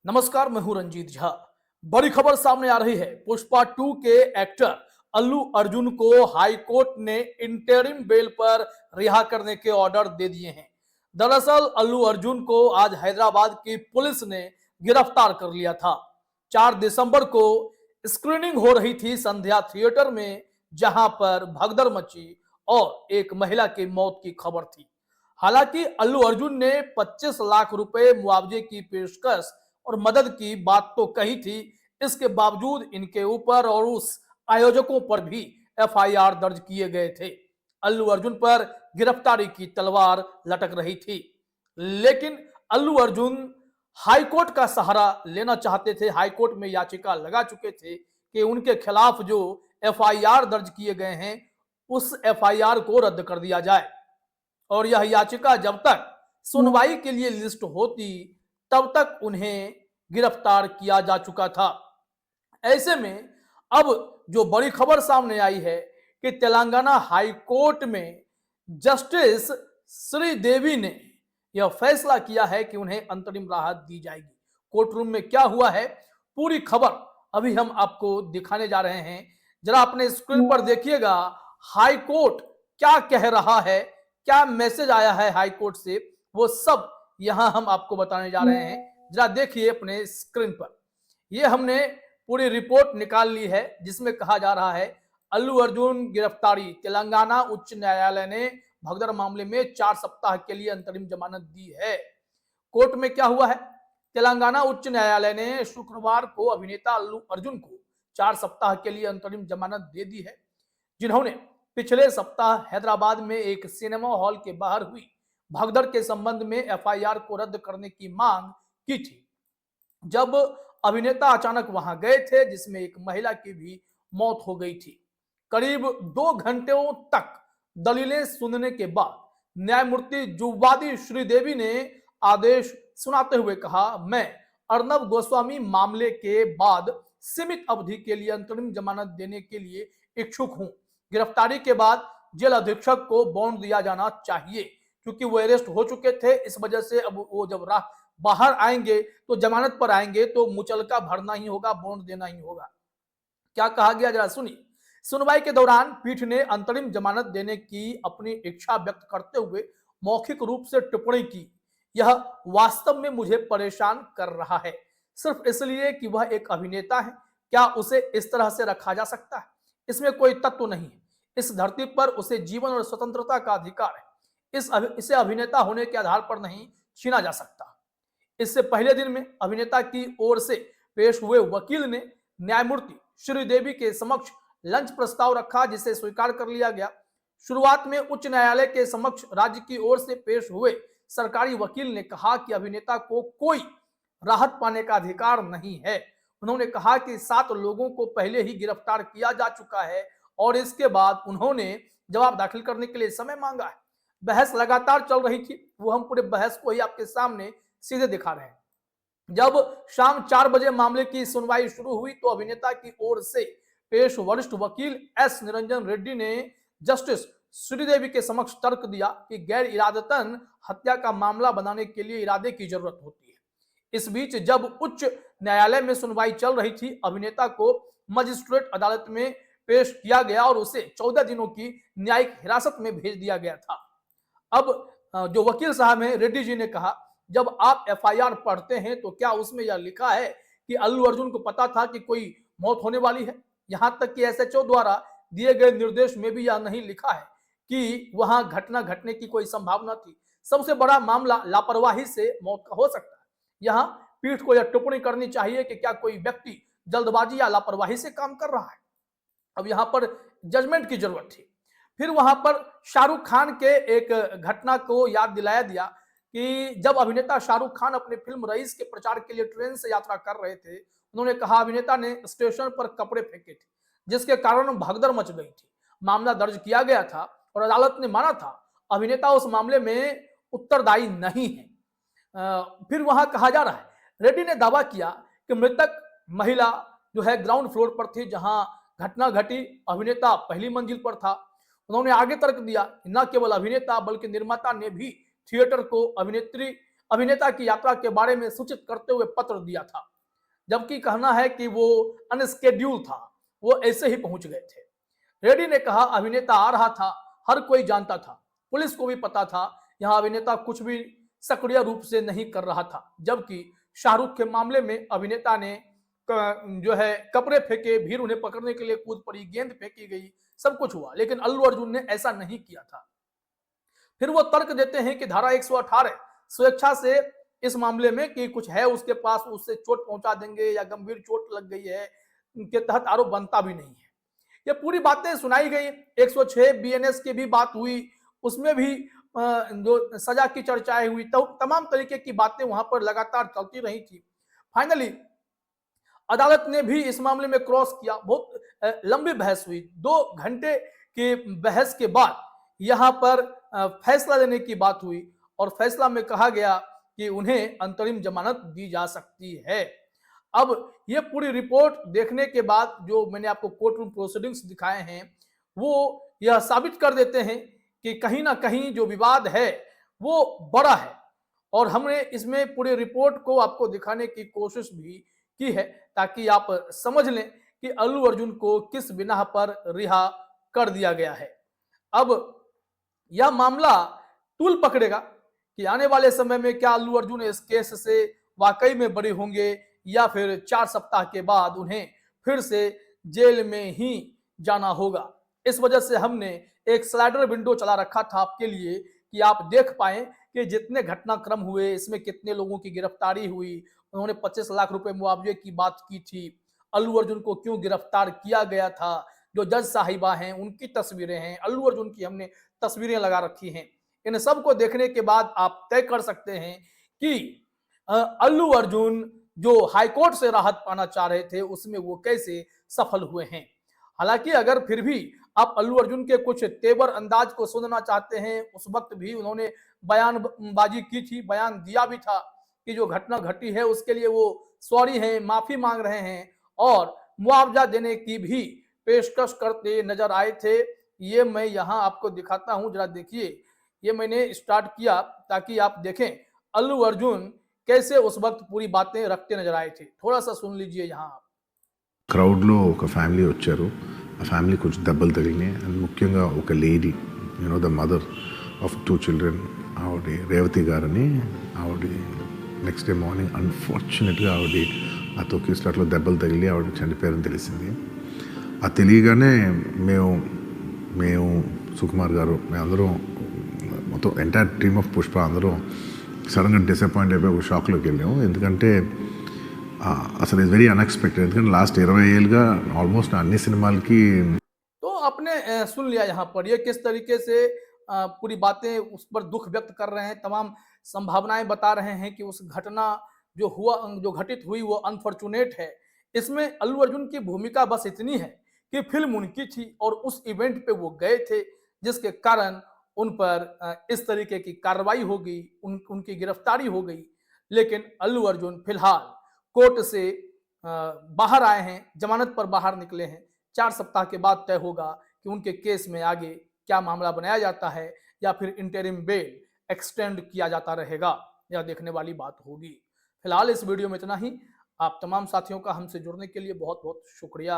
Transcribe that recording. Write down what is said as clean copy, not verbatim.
नमस्कार, मैं हूं रंजीत झा। बड़ी खबर सामने आ रही है। पुष्पा 2 के एक्टर अल्लू अर्जुन को हाई कोर्ट ने इंटरिम बेल पर रिहा करने के ऑर्डर दे दिए हैं। दरअसल अल्लू अर्जुन को आज हैदराबाद की पुलिस ने गिरफ्तार कर लिया था। 4 दिसंबर को स्क्रीनिंग हो रही थी संध्या थिएटर में, जहां पर भगदड़ मची और एक महिला की मौत की खबर थी। हालांकि अल्लू अर्जुन ने 25 लाख रुपए मुआवजे की पेशकश और मदद की बात तो कही थी। इसके बावजूद इनके ऊपर और उस आयोजकों पर भी एफआईआर दर्ज किए गए थे। अल्लू अर्जुन पर गिरफ्तारी की तलवार लटक रही थी, लेकिन अल्लू अर्जुन हाईकोर्ट का सहारा लेना चाहते थे। हाईकोर्ट में याचिका लगा चुके थे कि उनके खिलाफ जो एफआईआर दर्ज किए गए हैं उस एफआईआर को रद्द कर दिया जाए, और यह याचिका जब तक सुनवाई के लिए लिस्ट होती तब तक उन्हें गिरफ्तार किया जा चुका था। ऐसे में अब जो बड़ी खबर सामने आई है कि तेलंगाना हाई कोर्ट में जस्टिस श्रीदेवी ने यह फैसला किया है कि उन्हें अंतरिम राहत दी जाएगी। कोर्ट रूम में क्या हुआ है, पूरी खबर अभी हम आपको दिखाने जा रहे हैं। जरा अपने स्क्रीन पर देखिएगा, हाई कोर्ट क्या कह रहा है, क्या मैसेज आया है हाई कोर्ट से, वो सब यहां हम आपको बताने जा रहे हैं। जरा देखिए अपने स्क्रीन पर। ये हमने पूरी रिपोर्ट निकाल ली है जिसमें कहा जा रहा है अल्लू अर्जुन गिरफ्तारी। तेलंगाना उच्च न्यायालय ने भगदड़ मामले में 4 सप्ताह के लिए अंतरिम जमानत दी है। कोर्ट में क्या हुआ है, तेलंगाना उच्च न्यायालय ने शुक्रवार को अभिनेता अल्लू अर्जुन को 4 सप्ताह के लिए अंतरिम जमानत दे दी है, जिन्होंने पिछले सप्ताह हैदराबाद में एक सिनेमा हॉल के बाहर हुई भगदड़ के संबंध में एफआईआर को रद्द करने की मांग की थी। जब अभिनेता अचानक वहां गए थे, जिसमें एक महिला की भी मौत हो गई थी। करीब 2 घंटों तक दलीलें सुनने के बाद न्यायमूर्ति जुव्वादी श्रीदेवी ने आदेश सुनाते हुए कहा, मैं अर्नब गोस्वामी मामले के बाद सीमित अवधि के लिए अंतरिम जमानत देने के लिए इच्छुक हूं। गिरफ्तारी के बाद जेल अधीक्षक को बॉन्ड दिया जाना चाहिए, क्योंकि वो अरेस्ट हो चुके थे। इस वजह से अब वो जब बाहर आएंगे तो जमानत पर आएंगे तो मुचलका भरना ही होगा, बॉन्ड देना ही होगा। क्या कहा गया जरा सुनिए। सुनवाई के दौरान पीठ ने अंतरिम जमानत देने की अपनी इच्छा व्यक्त करते हुए मौखिक रूप से टिप्पणी की, यह वास्तव में मुझे परेशान कर रहा है, सिर्फ इसलिए कि वह एक अभिनेता है। क्या उसे इस तरह से रखा जा सकता है? इसमें कोई तत्व नहीं है। इस धरती पर उसे जीवन और स्वतंत्रता का अधिकार है। इसे अभिनेता होने के आधार पर नहीं छीना जा सकता। इससे पहले दिन में अभिनेता की ओर से पेश हुए वकील ने न्यायमूर्ति श्रीदेवी के समक्ष लंच प्रस्ताव रखा, जिसे स्वीकार कर लिया गया। शुरुआत में उच्च न्यायालय के समक्ष राज्य की ओर से पेश हुए सरकारी वकील ने कहा कि अभिनेता को कोई राहत पाने का अधिकार नहीं है। उन्होंने कहा कि 7 लोगों को पहले ही गिरफ्तार किया जा चुका है और इसके बाद उन्होंने जवाब दाखिल करने के लिए समय मांगा है। बहस लगातार चल रही थी, वो हम पूरे बहस को ही आपके सामने सीधे दिखा रहे हैं। जब शाम 4 बजे मामले की सुनवाई शुरू हुई तो अभिनेता की ओर से पेश वरिष्ठ वकील एस निरंजन रेड्डी ने जस्टिस श्रीदेवी के समक्ष तर्क दिया कि गैर इरादतन हत्या का मामला बनाने के लिए इरादे की जरूरत होती है। इस बीच जब उच्च न्यायालय में सुनवाई चल रही थी, अभिनेता को मजिस्ट्रेट अदालत में पेश किया गया और उसे 14 दिनों की न्यायिक हिरासत में भेज दिया गया था। अब जो वकील साहब हैं रेड्डी जी ने कहा, जब आप एफआईआर पढ़ते हैं तो क्या उसमें यह लिखा है कि अल्लू अर्जुन को पता था कि कोई मौत होने वाली है? यहां तक कि एसएचओ द्वारा दिए गए निर्देश में भी यह नहीं लिखा है कि वहां घटना घटने की कोई संभावना थी। सबसे बड़ा मामला लापरवाही से मौत का हो सकता है। यहां पीठ को यह टिप्पणी करनी चाहिए कि क्या कोई व्यक्ति जल्दबाजी या लापरवाही से काम कर रहा है। अब यहां पर जजमेंट की जरूरत थी। फिर वहां पर शाहरुख खान के एक घटना को याद दिलाया दिया कि जब अभिनेता शाहरुख खान अपनी फिल्म रईस के प्रचार के लिए ट्रेन से यात्रा कर रहे थे, उन्होंने कहा अभिनेता ने स्टेशन पर कपड़े फेंके थे, जिसके कारण भगदड़ मच गई थी। मामला दर्ज किया गया था और अदालत ने माना था अभिनेता उस मामले में उत्तरदायी नहीं है। फिर वहां कहा जा रहा है, रेड्डी ने दावा किया कि मृतक महिला जो है ग्राउंड फ्लोर पर थी जहां घटना घटी, अभिनेता पहली मंजिल पर था। उन्होंने आगे तर्क दिया कि न केवल अभिनेता बल्कि निर्माता ने भी थिएटर को अभिनेत्री अभिनेता की यात्रा के बारे में सूचित करते हुए पत्र दिया था, जबकि कहना है कि वो अनस्केड्यूल था, वो ऐसे ही पहुंच गए थे। रेड्डी ने कहा, अभिनेता आ रहा था, हर कोई जानता था, पुलिस को भी पता था, यहां अभिनेता कुछ भी सक्रिय रूप से नहीं कर रहा था। जबकि शाहरुख के मामले में अभिनेता ने जो है कपड़े फेंके, भीड़ उन्हें पकड़ने के लिए कूद पड़ी, गेंद फेंकी गई, सब कुछ हुआ, लेकिन अल्लू अर्जुन ने ऐसा नहीं किया था। फिर वो तर्क देते हैं कि धारा 118 स्वेच्छा से इस मामले में कि कुछ है उसके पास, उससे चोट पहुंचा देंगे या गंभीर चोट लग गई है, के तहत आरोप बनता भी नहीं है। ये पूरी बातें सुनाई गई। 106 बीएनएस की भी बात हुई, उसमें भी जो सजा की चर्चाएं हुई, तो तमाम तरीके की बातें वहां पर लगातार चलती रही थी। फाइनली अदालत ने भी इस मामले में क्रॉस किया। बहुत लंबी बहस हुई, 2 घंटे की बहस के बाद यहां पर फैसला देने की बात हुई और फैसला में कहा गया कि उन्हें अंतरिम जमानत दी जा सकती है। अब ये पूरी रिपोर्ट देखने के बाद जो मैंने आपको कोर्ट रूम प्रोसीडिंग्स दिखाए हैं, वो यह साबित कर देते हैं कि कहीं ना कहीं जो विवाद है वो बड़ा है, और हमने इसमें पूरी रिपोर्ट को आपको दिखाने की कोशिश भी की है ताकि आप समझ लें कि अल्लू अर्जुन को किस बिना पर रिहा कर दिया गया है। अब यह मामला तूल पकड़ेगा कि आने वाले समय में क्या अल्लू अर्जुन इस केस से वाकई में बरी होंगे या फिर 4 सप्ताह के बाद उन्हें फिर से जेल में ही जाना होगा। इस वजह से हमने एक स्लाइडर विंडो चला रखा था आपके लिए कि आप देख पाएं कि जितने घटनाक्रम हुए, इसमें कितने लोगों की गिरफ्तारी हुई। उन्होंने 25 लाख रुपए मुआवजे की बात की थी, अल्लू अर्जुन को क्यों गिरफ्तार किया गया था, जो जज साहिबा हैं उनकी तस्वीरें हैं, अल्लू अर्जुन की हमने तस्वीरें लगा रखी हैं। इन सब को देखने के बाद आप तय कर सकते हैं कि अल्लू अर्जुन जो हाईकोर्ट से राहत पाना चाह रहे थे उसमें वो कैसे सफल हुए हैं। हालांकि अगर फिर भी आप अल्लू अर्जुन के कुछ तेवर अंदाज को सुनना चाहते हैं, उस वक्त भी उन्होंने बयानबाजी की थी, बयान दिया भी था कि जो घटना घटी है उसके लिए वो सॉरी हैं, माफी मांग रहे हैं और मुआवजा देने की भी पेशकश करते नजर आए थे। ये मैं यहाँ आपको दिखाता हूँ, जरा देखिए। ये मैंने स्टार्ट किया ताकि आप देखें अल्लू अर्जुन कैसे उस वक्त पूरी बातें रखते नजर आए थे। थोड़ा सा सुन लीजिए यहाँ आप। క్రౌడ్ లో ఒక ఫ్యామిలీ వచ్చారు. ఆ ఫ్యామిలీ కొంచెం దెబ్బలు తగిలినాయి. అండ్ ముఖ్యంగా ఒక lady, the mother of 2 children, ఆవిడ రేవతి గారని, ఆవిడ నెక్స్ట్ డే మార్నింగ్ అన్ఫార్చునేట్గా ఆవిడ ఆ తొక్కి స్లాట్లో దెబ్బలు తగిలి ఆవిడ చనిపోయారని తెలిసింది. అది తెలియగానే మేము సుకుమార్ గారు, మేమందరం మొత్తం ఎంటైర్ టీమ్ ఆఫ్ పుష్ప అందరం సడన్గా డిసప్పాయింట్ అయిపోయి ఒక షాక్లోకి వెళ్ళాము. ఎందుకంటే అసలు ఇట్స్ వెరీ అన్ఎక్స్పెక్టెడ్. ఎందుకంటే లాస్ట్ 20 ఏళ్ళుగా ఆల్మోస్ట్ అన్ని సినిమాలకి तो आपने सुन लिया यहाँ पर ये किस तरीके से पूरी बातें उस पर दुख व्यक्त कर रहे हैं, तमाम संभावनाएं बता रहे हैं कि उस घटना जो घटित हुई वो अनफॉर्चुनेट है। इसमें अल्लू अर्जुन की भूमिका बस इतनी है कि फिल्म उनकी थी और उस इवेंट पे वो गए थे, जिसके कारण उन पर इस तरीके की कार्रवाई हो गई, उनकी गिरफ्तारी हो गई। लेकिन अल्लू अर्जुन फिलहाल कोर्ट से बाहर आए हैं, जमानत पर बाहर निकले हैं। 4 सप्ताह के बाद तय होगा कि उनके केस में आगे क्या मामला बनाया जाता है या फिर इंटरिम बेल एक्सटेंड किया जाता रहेगा, यह देखने वाली बात होगी। फिलहाल इस वीडियो में इतना ही। आप तमाम साथियों का हमसे जुड़ने के लिए बहुत बहुत शुक्रिया।